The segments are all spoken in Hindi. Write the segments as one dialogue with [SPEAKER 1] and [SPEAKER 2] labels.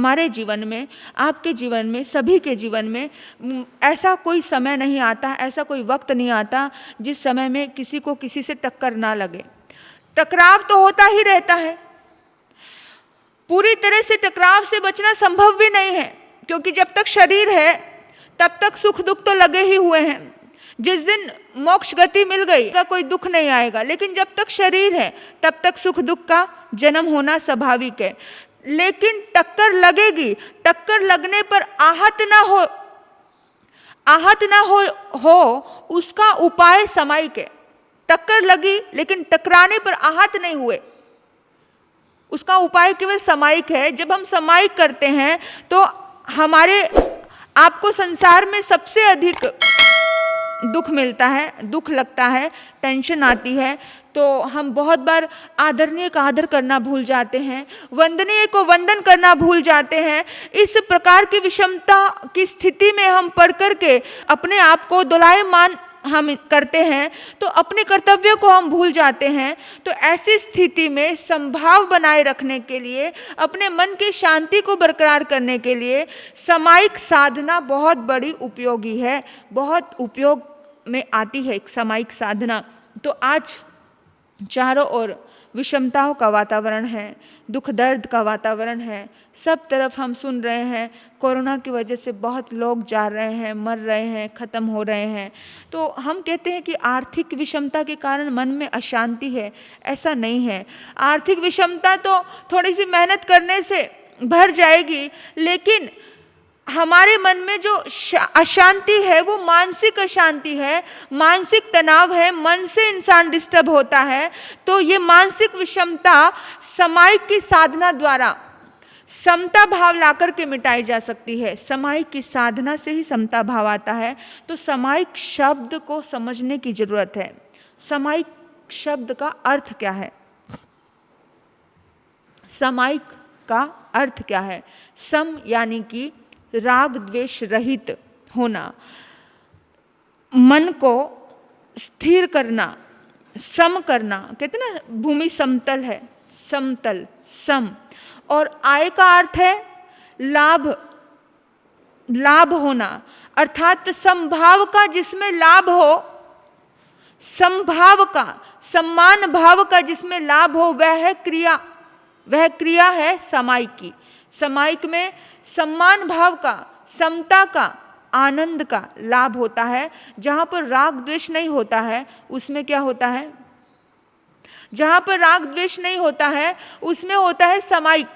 [SPEAKER 1] हमारे जीवन में, आपके जीवन में, सभी के जीवन में ऐसा कोई समय नहीं आता, ऐसा कोई वक्त नहीं आता जिस समय में किसी को किसी से टक्कर ना लगे। टकराव तो होता ही रहता है। पूरी तरह से टकराव से बचना संभव भी नहीं है, क्योंकि जब तक शरीर है तब तक सुख दुख तो लगे ही हुए हैं। जिस दिन मोक्ष गति मिल गई का कोई दुख नहीं आएगा, लेकिन जब तक शरीर है तब तक सुख दुख का जन्म होना स्वाभाविक है। लेकिन टक्कर लगेगी, टक्कर लगने पर आहत ना हो उसका उपाय सामायिक है। टक्कर लगी लेकिन टकराने पर आहत नहीं हुए, उसका उपाय केवल सामायिक है। जब हम सामायिक करते हैं तो आपको संसार में सबसे अधिक दुख मिलता है, दुख लगता है, टेंशन आती है, तो हम बहुत बार आदरणीय का आदर करना भूल जाते हैं, वंदनीय को वंदन करना भूल जाते हैं। इस प्रकार की विषमता की स्थिति में हम पढ़ करके अपने आप को दोलायमान हम करते हैं, तो अपने कर्तव्य को हम भूल जाते हैं। तो ऐसी स्थिति में संभाव बनाए रखने के लिए, अपने मन की शांति को बरकरार करने के लिए सामायिक साधना बहुत बड़ी उपयोगी है, बहुत उपयोग में आती है सामायिक साधना। तो आज चारों ओर विषमताओं का वातावरण है, दुख दर्द का वातावरण है, सब तरफ हम सुन रहे हैं कोरोना की वजह से बहुत लोग जा रहे हैं, मर रहे हैं, ख़त्म हो रहे हैं। तो हम कहते हैं कि आर्थिक विषमता के कारण मन में अशांति है, ऐसा नहीं है। आर्थिक विषमता तो थोड़ी सी मेहनत करने से भर जाएगी, लेकिन हमारे मन में जो अशांति है वो मानसिक अशांति है, मानसिक तनाव है, मन से इंसान डिस्टर्ब होता है। तो ये मानसिक विषमता सामायिक की साधना द्वारा समता भाव लाकर के मिटाई जा सकती है। सामायिक की साधना से ही समता भाव आता है। तो सामायिक शब्द को समझने की जरूरत है। सामायिक शब्द का अर्थ क्या है? सामायिक का अर्थ क्या है? सम यानी कि राग द्वेष रहित होना, मन को स्थिर करना, सम करना। कहते ना भूमि समतल है, समतल, सम। और आय का अर्थ है लाभ, लाभ होना, अर्थात समभाव का जिसमें लाभ हो, समभाव का, सम्मान भाव का जिसमें लाभ हो, वह है क्रिया, वह क्रिया है सामायिक की। सामायिक में सम्मान भाव का, समता का, आनंद का लाभ होता है। जहाँ पर राग द्वेष नहीं होता है उसमें क्या होता है? जहाँ पर राग द्वेष नहीं होता है उसमें होता है सामायिक,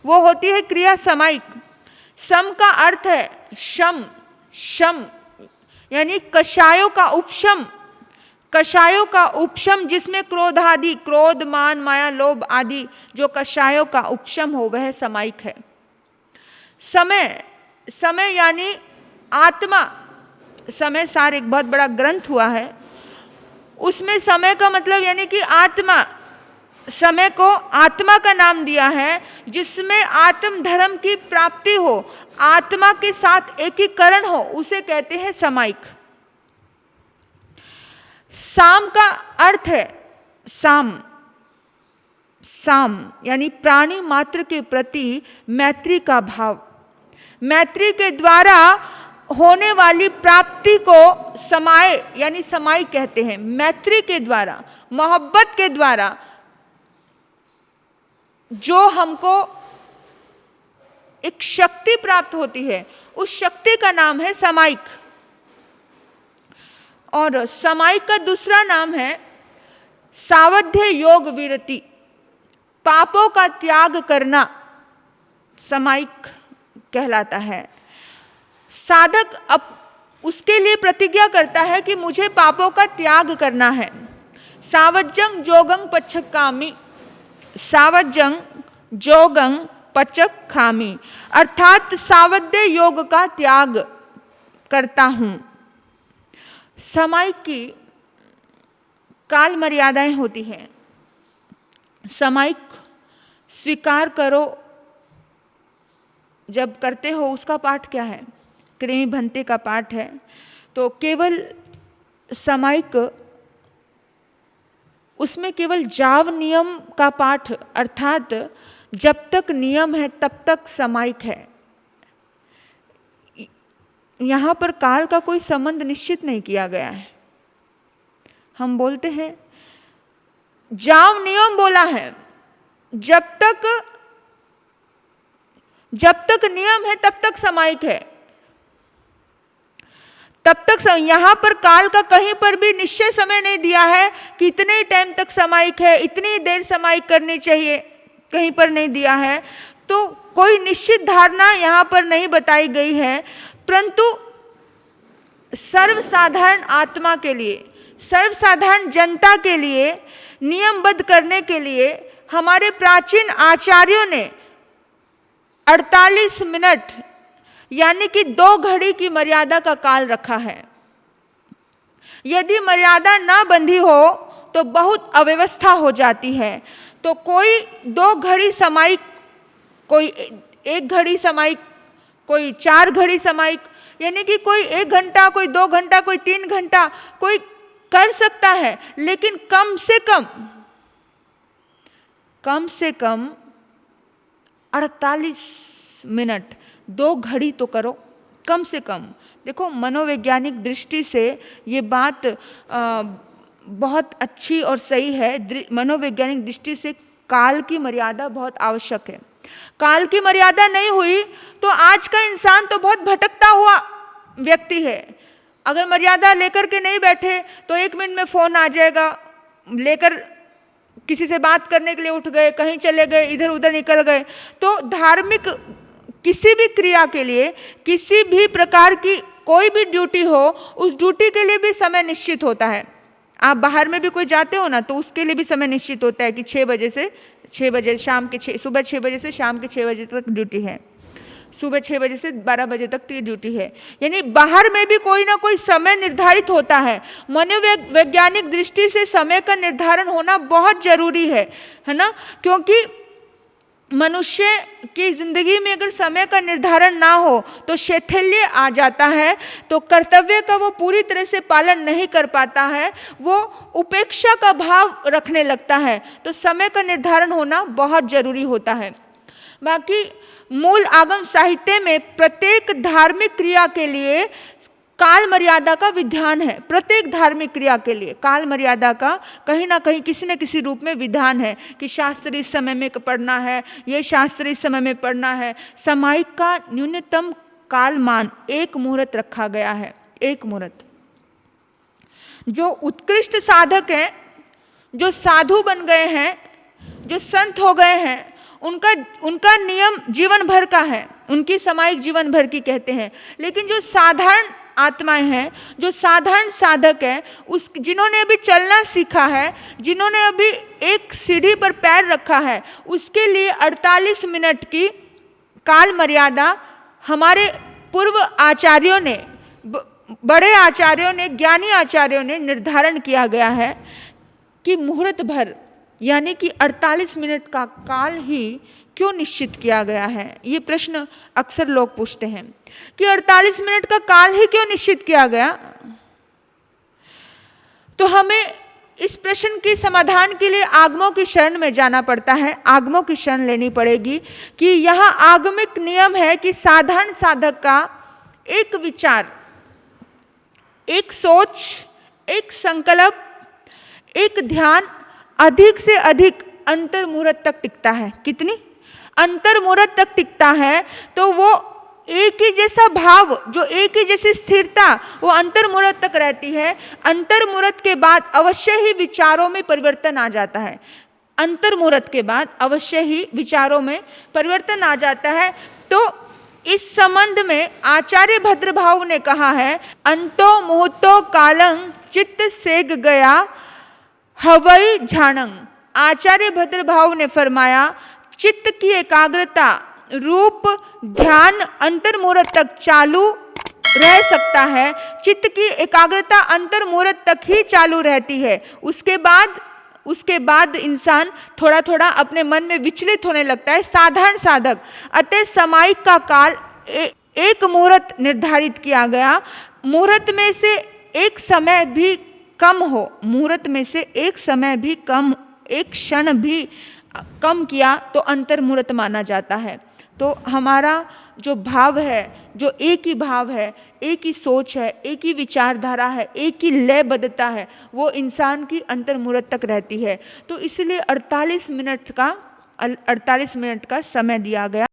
[SPEAKER 1] वो होती है क्रिया सामायिक। सम का अर्थ है शम, शम यानी कषायों का उपशम, कषायों का उपशम जिसमें क्रोध आदि, क्रोध मान माया लोभ आदि जो कषायों का उपशम हो वह सामायिक है। समय, समय यानी आत्मा। समय सार एक बहुत बड़ा ग्रंथ हुआ है, उसमें समय का मतलब यानी कि आत्मा। समय को आत्मा का नाम दिया है, जिसमें आत्म धर्म की प्राप्ति हो, आत्मा के साथ एकीकरण हो, उसे कहते हैं सामायिक। साम का अर्थ है साम, साम यानी प्राणी मात्र के प्रति मैत्री का भाव। मैत्री के द्वारा होने वाली प्राप्ति को समाय यानी समाई कहते हैं। मैत्री के द्वारा, मोहब्बत के द्वारा जो हमको एक शक्ति प्राप्त होती है, उस शक्ति का नाम है सामायिक। और सामायिक का दूसरा नाम है सावध्य योग विरति, पापों का त्याग करना सामायिक कहलाता है। साधक अब उसके लिए प्रतिज्ञा करता है कि मुझे पापों का त्याग करना है। सावज्जंग जोगंग पच्छकामी, सावज्जंग जोगंग पच्छकामी अर्थात सावध्य योग का त्याग करता हूँ। सामायिक की काल मर्यादाएं होती हैं। सामायिक स्वीकार करो जब करते हो उसका पाठ क्या है? कृमि भंते का पाठ है। तो केवल सामायिक, उसमें केवल जाव नियम का पाठ अर्थात जब तक नियम है तब तक सामायिक है। यहाँ पर काल का कोई संबंध निश्चित नहीं किया गया है। हम बोलते हैं जाव नियम बोला है, जब तक नियम है तब तक सामायिक है, तब तक यहाँ पर काल का कहीं पर भी निश्चय समय नहीं दिया है कि इतने टाइम तक सामायिक है, इतनी देर सामायिक करनी चाहिए, कहीं पर नहीं दिया है। तो कोई निश्चित धारणा यहाँ पर नहीं बताई गई है, परंतु सर्वसाधारण आत्मा के लिए, सर्वसाधारण जनता के लिए नियमबद्ध करने के लिए हमारे प्राचीन आचार्यों ने 48 मिनट यानी कि 2 घड़ी की मर्यादा का काल रखा है। यदि मर्यादा ना बंधी हो तो बहुत अव्यवस्था हो जाती है। तो कोई 2 घड़ी सामायिक, कोई 1 घड़ी सामायिक, कोई 4 घड़ी सामायिक, यानी कि कोई 1 घंटा, कोई 2 घंटा, कोई 3 घंटा कोई कर सकता है, लेकिन कम से कम 48 मिनट 2 घड़ी तो करो कम से कम। देखो मनोवैज्ञानिक दृष्टि से ये बात बहुत अच्छी और सही है। मनोवैज्ञानिक दृष्टि से काल की मर्यादा बहुत आवश्यक है। काल की मर्यादा नहीं हुई तो आज का इंसान तो बहुत भटकता हुआ व्यक्ति है। अगर मर्यादा लेकर के नहीं बैठे तो 1 मिनट में फ़ोन आ जाएगा, लेकर किसी से बात करने के लिए उठ गए, कहीं चले गए, इधर उधर निकल गए। तो धार्मिक किसी भी क्रिया के लिए, किसी भी प्रकार की कोई भी ड्यूटी हो, उस ड्यूटी के लिए भी समय निश्चित होता है। आप बाहर में भी कोई जाते हो ना, तो उसके लिए भी समय निश्चित होता है कि 6 बजे से 6 बजे, सुबह 6 बजे से शाम के 6 बजे तक ड्यूटी है, सुबह 6 बजे से 12 बजे तक की ड्यूटी है। यानी बाहर में भी कोई ना कोई समय निर्धारित होता है। मनोवैज्ञानिक दृष्टि से समय का निर्धारण होना बहुत जरूरी है ना, क्योंकि मनुष्य की जिंदगी में अगर समय का निर्धारण ना हो तो शैथिल्य आ जाता है, तो कर्तव्य का वो पूरी तरह से पालन नहीं कर पाता है, वो उपेक्षा का भाव रखने लगता है। तो समय का निर्धारण होना बहुत जरूरी होता है। बाकी मूल आगम साहित्य में प्रत्येक धार्मिक क्रिया के लिए काल मर्यादा का विधान है। प्रत्येक धार्मिक क्रिया के लिए काल मर्यादा का कहीं ना कहीं किसी न किसी रूप में विधान है कि शास्त्र इस समय में पढ़ना है, ये शास्त्र इस समय में पढ़ना है। सामायिक का न्यूनतम कालमान 1 मुहूर्त रखा गया है, 1 मुहूर्त। जो उत्कृष्ट साधक हैं, जो साधु बन गए हैं, जो संत हो गए हैं, उनका नियम जीवन भर का है, उनकी सामायिक जीवन भर की कहते हैं। लेकिन जो साधारण आत्माएं हैं, जो साधारण साधक हैं, जिन्होंने अभी चलना सीखा है, जिन्होंने अभी एक सीढ़ी पर पैर रखा है, उसके लिए 48 मिनट की काल मर्यादा हमारे पूर्व आचार्यों ने, बड़े आचार्यों ने, ज्ञानी आचार्यों ने निर्धारण किया गया है कि मुहूर्त भर यानी कि 48 मिनट का काल ही क्यों निश्चित किया गया है। ये प्रश्न अक्सर लोग पूछते हैं कि 48 मिनट का काल ही क्यों निश्चित किया गया। तो हमें इस प्रश्न के समाधान के लिए आगमों की शरण में जाना पड़ता है, आगमों की शरण लेनी पड़ेगी कि यहाँ आगमिक नियम है कि साधारण साधक का एक विचार, एक सोच, एक संकल्प, एक ध्यान अधिक से अधिक अंतर मुहूर्त तक टिकता है। कितनी अंतर मुहूर्त तक टिकता है, तो वो एक ही जैसा भाव, जो एक ही जैसी स्थिरता वो अंतर मुहूर्त तक रहती है। अंतर मुहूर्त के बाद अवश्य ही विचारों में परिवर्तन आ जाता है। अंतर मुहूर्त के बाद अवश्य ही विचारों में परिवर्तन आ जाता है। तो इस संबंध में आचार्य भद्रभाव ने कहा है, अंतो मुहूर्तो कालं चित्त सेग गया हवई झाणंग। आचार्य भद्रभाव ने फरमाया, चित्त की एकाग्रता, रूप, ध्यान अंतर मुहूर्त तक चालू रह सकता है। चित्त की एकाग्रता अंतर मुहूर्त तक ही चालू रहती है। उसके बाद इंसान थोड़ा थोड़ा अपने मन में विचलित होने लगता है, साधारण साधक। अतः सामायिक का काल एक मुहूर्त निर्धारित किया गया। मुहूर्त में से एक समय भी कम हो, मुहूर्त में से एक समय भी कम, एक क्षण भी कम किया तो अंतर्मुहूर्त माना जाता है। तो हमारा जो भाव है, जो एक ही भाव है, एक ही सोच है, एक ही विचारधारा है, एक ही लयबद्धता है, वो इंसान की अंतर्मुहूर्त तक रहती है। तो इसलिए 48 मिनट का समय दिया गया।